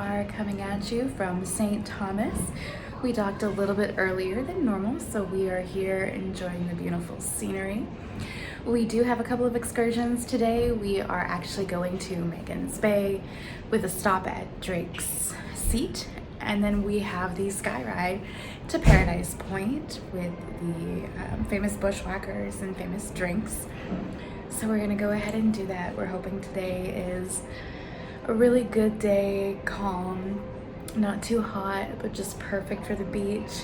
are coming at you from St. Thomas. We docked a little bit earlier than normal, so we are here enjoying the beautiful scenery. We do have a couple of excursions today. We are actually going to Magen's Bay with a stop at Drake's Seat, and then we have the sky ride to Paradise Point with the famous bushwhackers and famous drinks. So we're gonna go ahead and do that. We're hoping today is a really good day, calm, not too hot, but just perfect for the beach.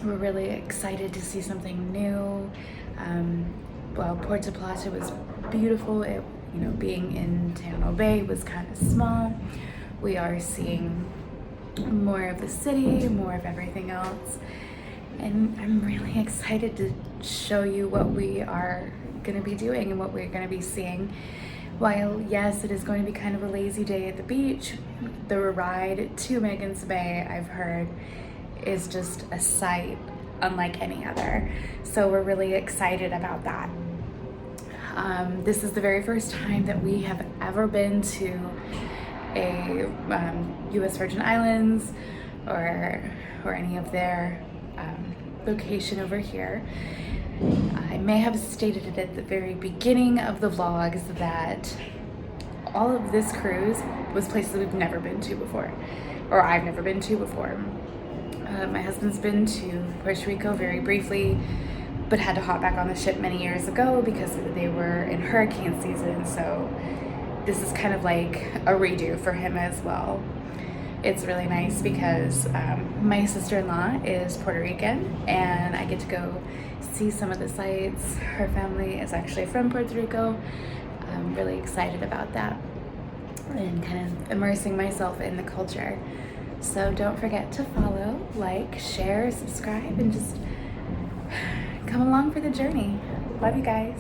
We're really excited to see something new. Well, Puerto Plata was beautiful. Being in Tano Bay was kind of small. We are seeing more of the city, more of everything else. And I'm really excited to show you what we are gonna be doing and what we're gonna be seeing. While yes, it is going to be kind of a lazy day at the beach, the ride to Magen's Bay, I've heard, is just a sight unlike any other. So we're really excited about that. This is the very first time that we have ever been to a U.S. Virgin Islands or any of their location over here. I may have stated it at the very beginning of the vlogs that all of this cruise was places we've never been to before, or I've never been to before. My husband's been to Puerto Rico very briefly, but had to hop back on the ship many years ago because they were in hurricane season, so this is kind of like a redo for him as well. It's really nice because my sister-in-law is Puerto Rican and I get to go see some of the sights. Her family is actually from Puerto Rico. I'm really excited about that and kind of immersing myself in the culture. So don't forget to follow, like, share, subscribe, and just come along for the journey. Love you guys.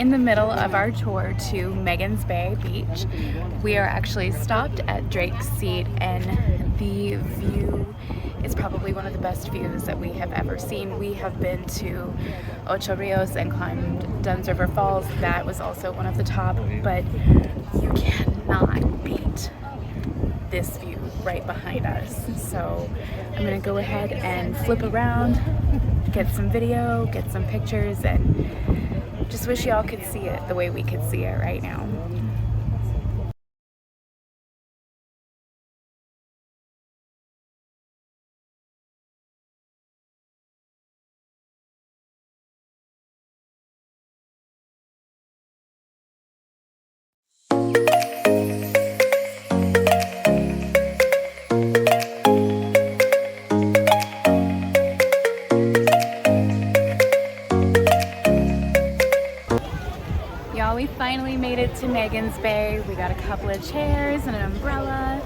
in the middle of our tour to Magen's Bay Beach. We are actually stopped at Drake's Seat, and the view is probably one of the best views that we have ever seen. We have been to Ocho Rios and climbed Dunn's River Falls. That was also one of the top, but you cannot beat this view right behind us. So I'm gonna go ahead and flip around, get some video, get some pictures, and just wish y'all could see it the way we could see it right now. Y'all, we finally made it to Magen's Bay. We got a couple of chairs and an umbrella.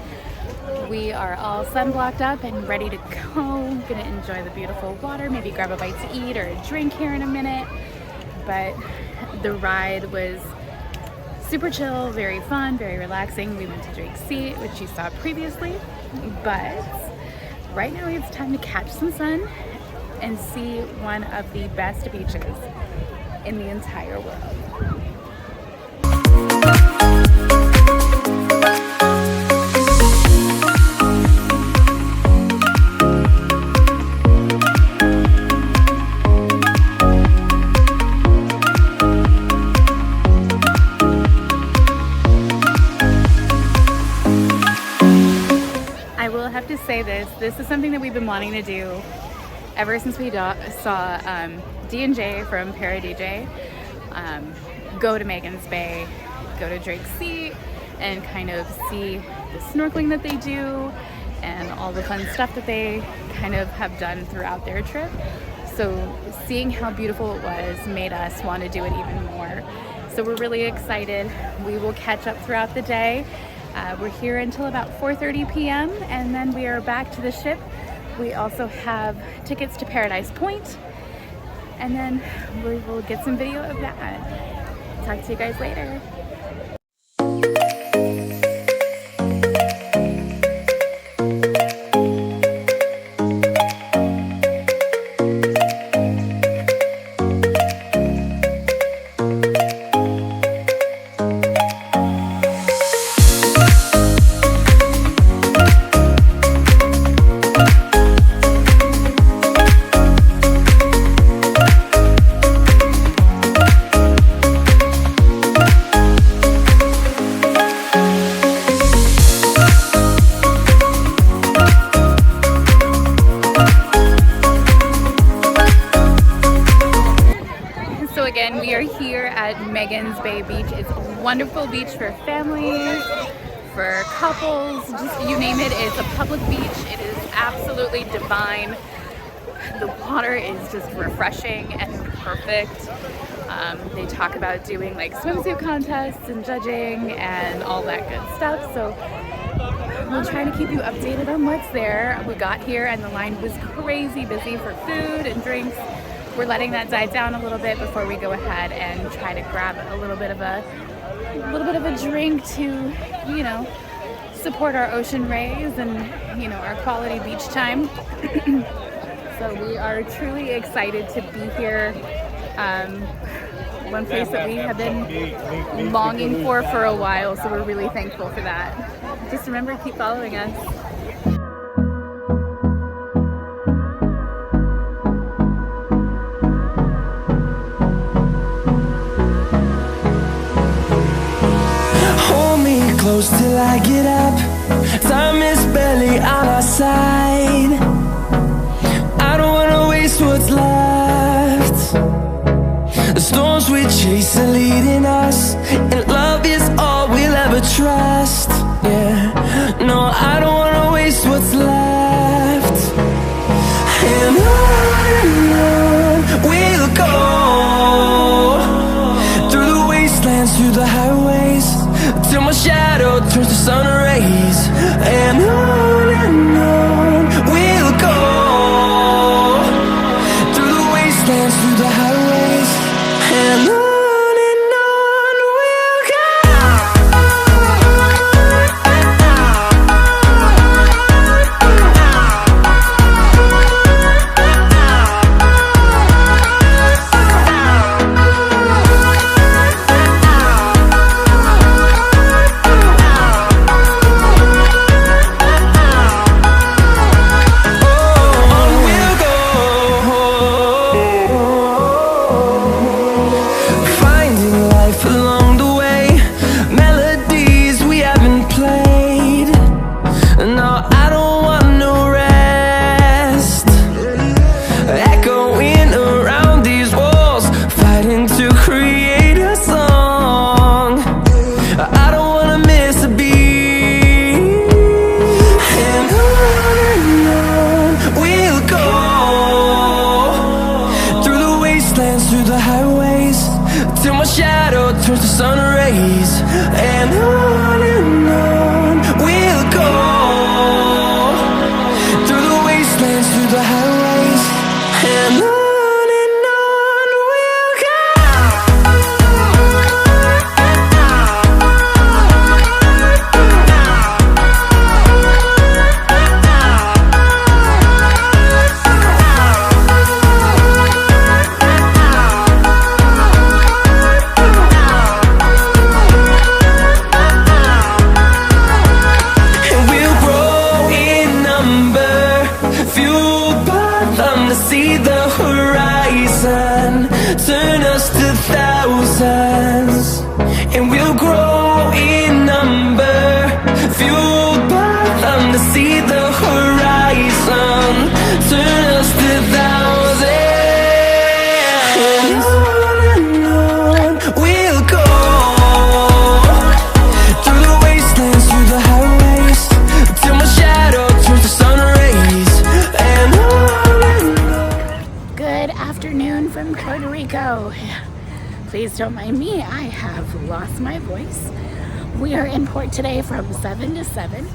We are all sunblocked up and ready to go. Gonna enjoy the beautiful water, maybe grab a bite to eat or a drink here in a minute. But the ride was super chill, very fun, very relaxing. We went to Drake's Seat, which you saw previously. But right now it's time to catch some sun and see one of the best beaches in the entire world. I will have to say this is something that we've been wanting to do ever since we saw D&J from Para DJ go to Magen's Bay, go to Drake's Seat, and kind of see the snorkeling that they do and all the fun stuff that they kind of have done throughout their trip. So seeing how beautiful it was made us want to do it even more. So we're really excited. We will catch up throughout the day. We're here until about 4:30 p.m. and then we are back to the ship. We also have tickets to Paradise Point, and then we will get some video of that. Talk to you guys later. Again, we are here at Magen's Bay Beach. It's a wonderful beach for families, for couples, just you name it. It's a public beach. It is absolutely divine. The water is just refreshing and perfect. They talk about doing like swimsuit contests and judging and all that good stuff. So we'll try to keep you updated on what's there. We got here and the line was crazy busy for food and drinks. We're letting that die down a little bit before we go ahead and try to grab a little bit of a drink to, you know, support our ocean rays and, you know, our quality beach time. So we are truly excited to be here. One place that we have been longing for a while, so we're really thankful for that. Just remember, keep following us. Close till I get up. Time is barely on our side. I don't wanna waste what's left. The storms we chase are leading us, and love is all we'll ever trust. Yeah, no, I don't wanna waste what's left. And on we'll go, through the wastelands, through the highways, till my shadow turns to sun rays. And on we'll go, through the wastelands, through the highways, and on shadow turns to sun rays, and on we'll go, through the wastelands, through the highways, and on we'll go. See the horizon turn us to thousands, and we'll grow in number, fueled by them to see the horizon turn us to thousands, and on we'll go, through the wastelands, through the highways, till my shadow turns to sun rays, and on. Good afternoon from Puerto Rico. Please don't mind me, I have lost my voice. We are in port today from 7 to 7.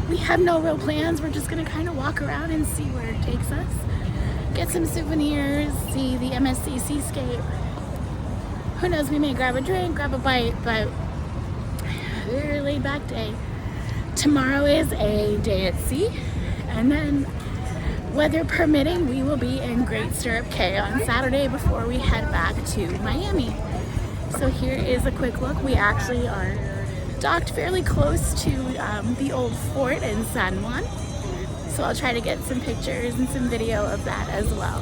We have no real plans. We're just gonna kind of walk around and see where it takes us. Get some souvenirs, see the MSC seascape. Who knows, we may grab a drink, grab a bite, but very laid back day. Tomorrow is a day at sea, and then weather permitting, we will be in Great Stirrup Cay on Saturday before we head back to Miami. So here is a quick look. We actually are docked fairly close to the old fort in San Juan. So I'll try to get some pictures and some video of that as well.